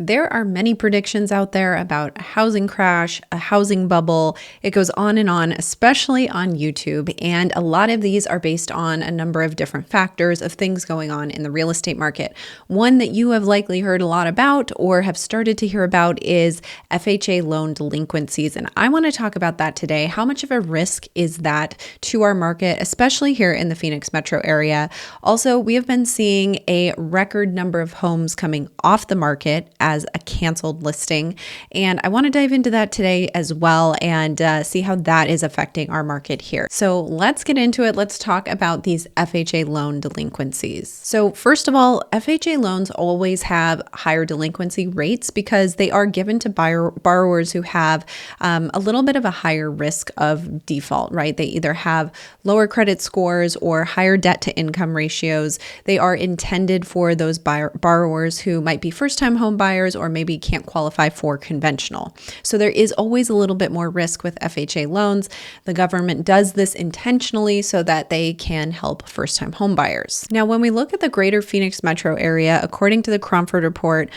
There are many predictions out there about a housing crash, a housing bubble. It goes on and on, especially on YouTube. And a lot of these are based on a number of different factors of things going on in the real estate market. One that you have likely heard a lot about or have started to hear about is FHA loan delinquencies. And I want to talk about that today. How much of a risk is that to our market, especially here in the Phoenix metro area? Also, we have been seeing a record number of homes coming off the market as a canceled listing. And I want to dive into that today as well and see how that is affecting our market here. So let's get into it. Let's talk about these FHA loan delinquencies. So first of all, FHA loans always have higher delinquency rates because they are given to borrowers who have a little bit of a higher risk of default, right? They either have lower credit scores or higher debt to income ratios. They are intended for those borrowers who might be first-time home buyers or maybe can't qualify for conventional. So there is always a little bit more risk with FHA loans. The government does this intentionally so that they can help first-time home buyers. Now, when we look at the greater Phoenix metro area, according to the Cromford Report,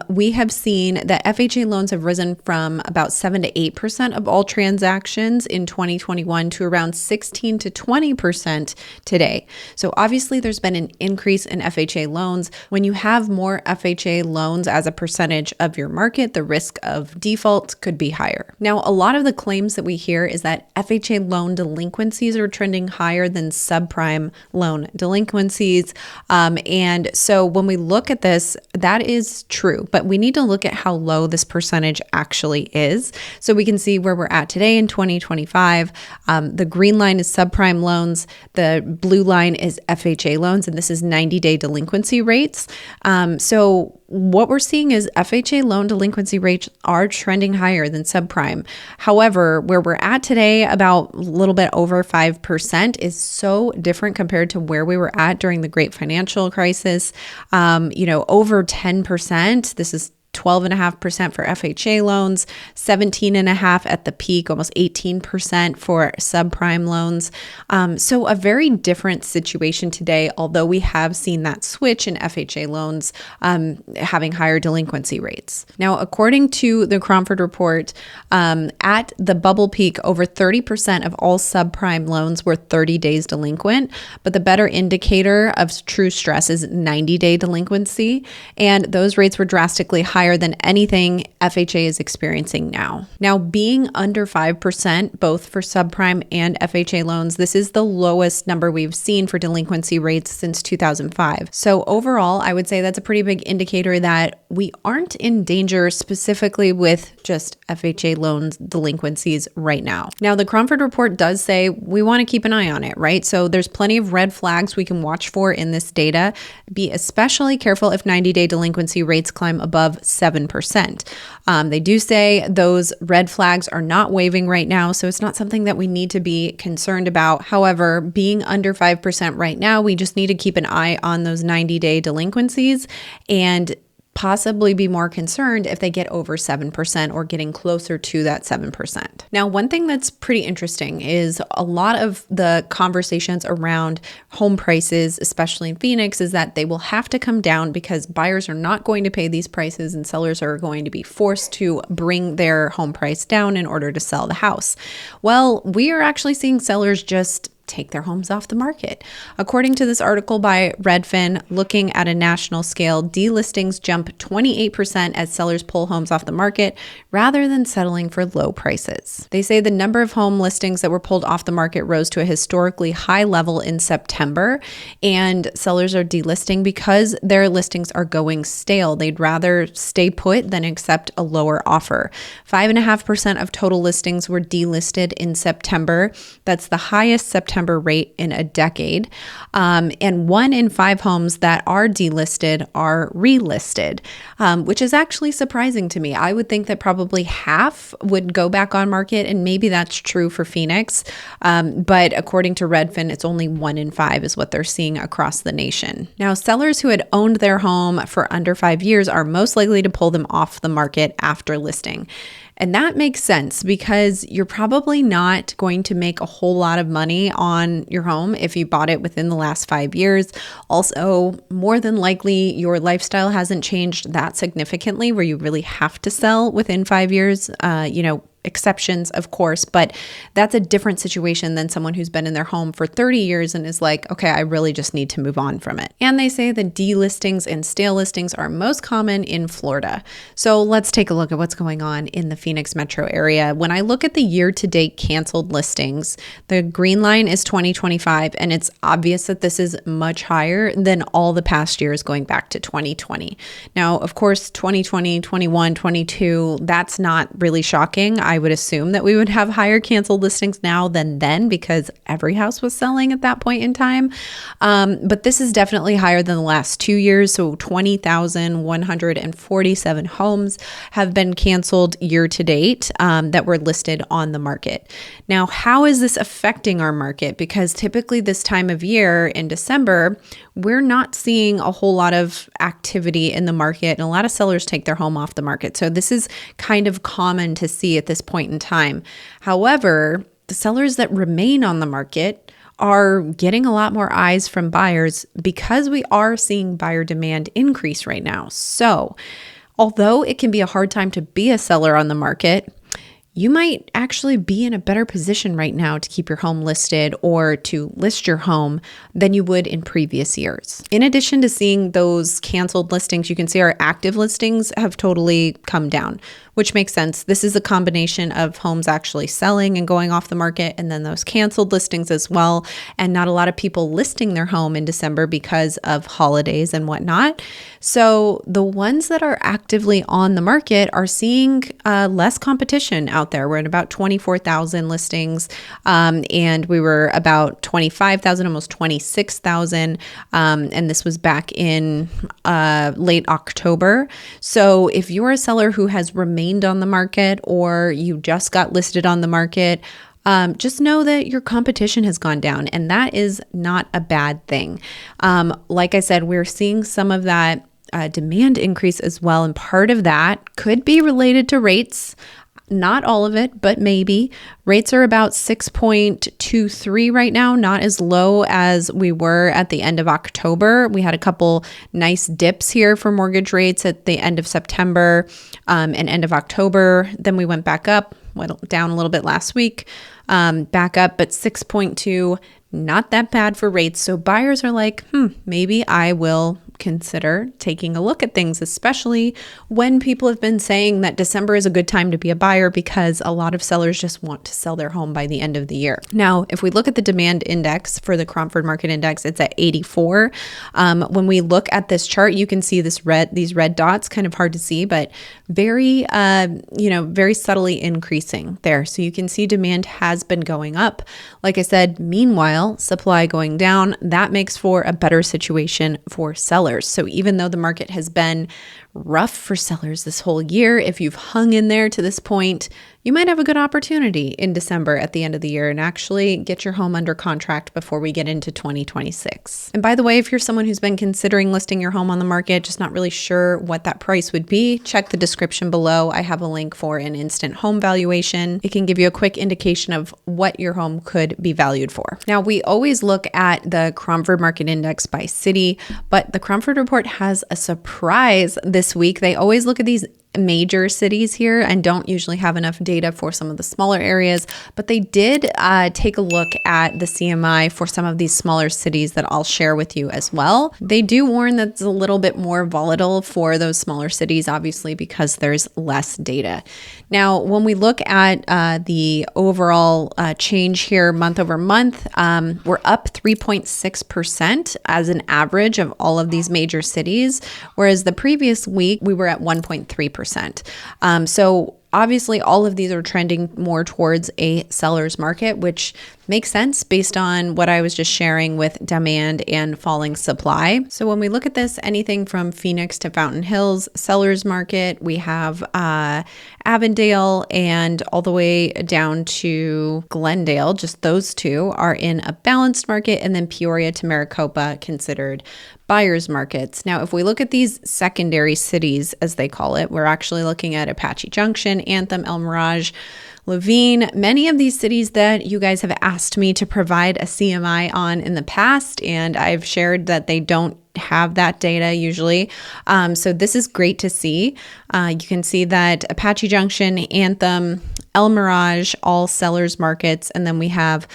we have seen that FHA loans have risen from about 7 to 8% of all transactions in 2021 to around 16 to 20% today. So obviously there's been an increase in FHA loans. When you have more FHA loans as a percentage of your market, the risk of default could be higher. Now, a lot of the claims that we hear is that FHA loan delinquencies are trending higher than subprime loan delinquencies. And so when we look at this, that is true, but we need to look at how low this percentage actually is. So we can see where we're at today in 2025. The green line is subprime loans. The blue line is FHA loans, and this is 90-day delinquency rates. So what we're seeing is FHA loan delinquency rates are trending higher than subprime. However, where we're at today, about a little bit over 5%, is so different compared to where we were at during the Great Financial Crisis. Over 10%. This is 12.5% for FHA loans, 17.5% at the peak, almost 18% for subprime loans. So a very different situation today, although we have seen that switch in FHA loans having higher delinquency rates. Now, according to the Cromford Report, at the bubble peak, over 30% of all subprime loans were 30 days delinquent, but the better indicator of true stress is 90-day delinquency, and those rates were drastically higher than anything FHA is experiencing now. Now, being under 5%, both for subprime and FHA loans, this is the lowest number we've seen for delinquency rates since 2005. So overall, I would say that's a pretty big indicator that we aren't in danger specifically with just FHA loans delinquencies right now. Now, the Cromford Report does say we want to keep an eye on it, right? So there's plenty of red flags we can watch for in this data. Be especially careful if 90-day delinquency rates climb above 7%. They do say those red flags are not waving right now, so it's not something that we need to be concerned about. However, being under 5% right now, we just need to keep an eye on those 90-day delinquencies and possibly be more concerned if they get over 7% or getting closer to that 7%. Now, one thing that's pretty interesting is a lot of the conversations around home prices, especially in Phoenix, is that they will have to come down because buyers are not going to pay these prices and sellers are going to be forced to bring their home price down in order to sell the house. Well, we are actually seeing sellers just take their homes off the market. According to this article by Redfin, looking at a national scale, delistings jump 28% as sellers pull homes off the market rather than settling for low prices. They say the number of home listings that were pulled off the market rose to a historically high level in September, and sellers are delisting because their listings are going stale. They'd rather stay put than accept a lower offer. 5.5% of total listings were delisted in September. That's the highest September rate in a decade. And 1 in 5 homes that are delisted are relisted, which is actually surprising to me. I would think that probably half would go back on market, and maybe that's true for Phoenix. But according to Redfin, it's only 1 in 5 is what they're seeing across the nation. Now, sellers who had owned their home for under 5 years are most likely to pull them off the market after listing. And that makes sense because you're probably not going to make a whole lot of money on your home if you bought it within the last 5 years. Also, more than likely, your lifestyle hasn't changed that significantly where you really have to sell within 5 years. Exceptions, of course, but that's a different situation than someone who's been in their home for 30 years and is like, okay, I really just need to move on from it. And they say the delistings and stale listings are most common in Florida. So let's take a look at what's going on in the Phoenix metro area. When I look at the year-to-date canceled listings, the green line is 2025, and it's obvious that this is much higher than all the past years going back to 2020. Now, of course, 2020, 21, 22, that's not really shocking. I would assume that we would have higher canceled listings now than then because every house was selling at that point in time. But this is definitely higher than the last 2 years. So 20,147 homes have been canceled year to date that were listed on the market. Now, how is this affecting our market? Because typically this time of year in December, we're not seeing a whole lot of activity in the market, and a lot of sellers take their home off the market. So this is kind of common to see at this point in time. However, the sellers that remain on the market are getting a lot more eyes from buyers because we are seeing buyer demand increase right now. So although it can be a hard time to be a seller on the market, you might actually be in a better position right now to keep your home listed or to list your home than you would in previous years. In addition to seeing those canceled listings, you can see our active listings have totally come down, which makes sense. This is a combination of homes actually selling and going off the market, and then those canceled listings as well, and not a lot of people listing their home in December because of holidays and whatnot. So the ones that are actively on the market are seeing less competition out there. We're at about 24,000 listings, and we were about 25,000, almost 26,000, and this was back in late October. So if you're a seller who has remained on the market or you just got listed on the market, just know that your competition has gone down, and that is not a bad thing. Like I said, we're seeing some of that demand increase as well, and part of that could be related to rates. Not all of it, but maybe. Rates are about 6.23 right now, not as low as we were at the end of October. We had a couple nice dips here for mortgage rates at the end of September and end of October. Then we went back up, went down a little bit last week, back up, but 6.2, not that bad for rates. So buyers are like, maybe I will consider taking a look at things, especially when people have been saying that December is a good time to be a buyer because a lot of sellers just want to sell their home by the end of the year. Now, if we look at the demand index for the Cromford Market Index, it's at 84. When we look at this chart, you can see these red dots, kind of hard to see, but very, very subtly increasing there. So you can see demand has been going up. Like I said, meanwhile, supply going down, that makes for a better situation for sellers. So even though the market has been rough for sellers this whole year, if you've hung in there to this point, you might have a good opportunity in December at the end of the year and actually get your home under contract before we get into 2026. And by the way, if you're someone who's been considering listing your home on the market, just not really sure what that price would be, check the description below. I have a link for an instant home valuation. It can give you a quick indication of what your home could be valued for. Now, we always look at the Cromford Market Index by city, but the Cromford Report has a surprise this week. They always look at these major cities here and don't usually have enough data for some of the smaller areas, but they did take a look at the CMI for some of these smaller cities that I'll share with you as well. They do warn that it's a little bit more volatile for those smaller cities, obviously, because there's less data. Now, when we look at the overall change here month over month, we're up 3.6% as an average of all of these major cities, whereas the previous week we were at 1.3%. So obviously all of these are trending more towards a seller's market, which Makes sense based on what I was just sharing with demand and falling supply. So when we look at this, anything from Phoenix to Fountain Hills, Sellers Market, we have Avondale, and all the way down to Glendale, just those two are in a balanced market, and then Peoria to Maricopa considered buyers markets. Now, if we look at these secondary cities, as they call it, we're actually looking at Apache Junction, Anthem, El Mirage, Levine, many of these cities that you guys have asked me to provide a CMI on in the past, and I've shared that they don't have that data usually. So this is great to see. You can see that Apache Junction, Anthem, El Mirage, all sellers markets, and then we have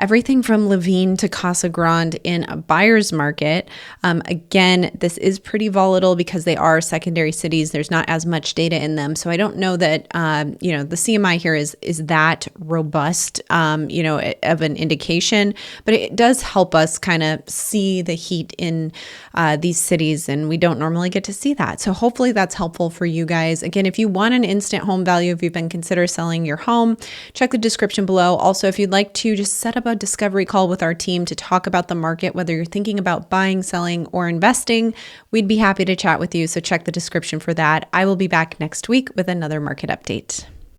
everything from Levine to Casa Grande in a buyer's market. Again, this is pretty volatile because they are secondary cities. There's not as much data in them. So I don't know that, the CMI here is that robust, of an indication, but it does help us kind of see the heat in these cities, and we don't normally get to see that. So hopefully that's helpful for you guys. Again, if you want an instant home value, if you've been considering selling your home, check the description below. Also, if you'd like to just set up a discovery call with our team to talk about the market, whether you're thinking about buying, selling, or investing, we'd be happy to chat with you. So check the description for that. I will be back next week with another market update.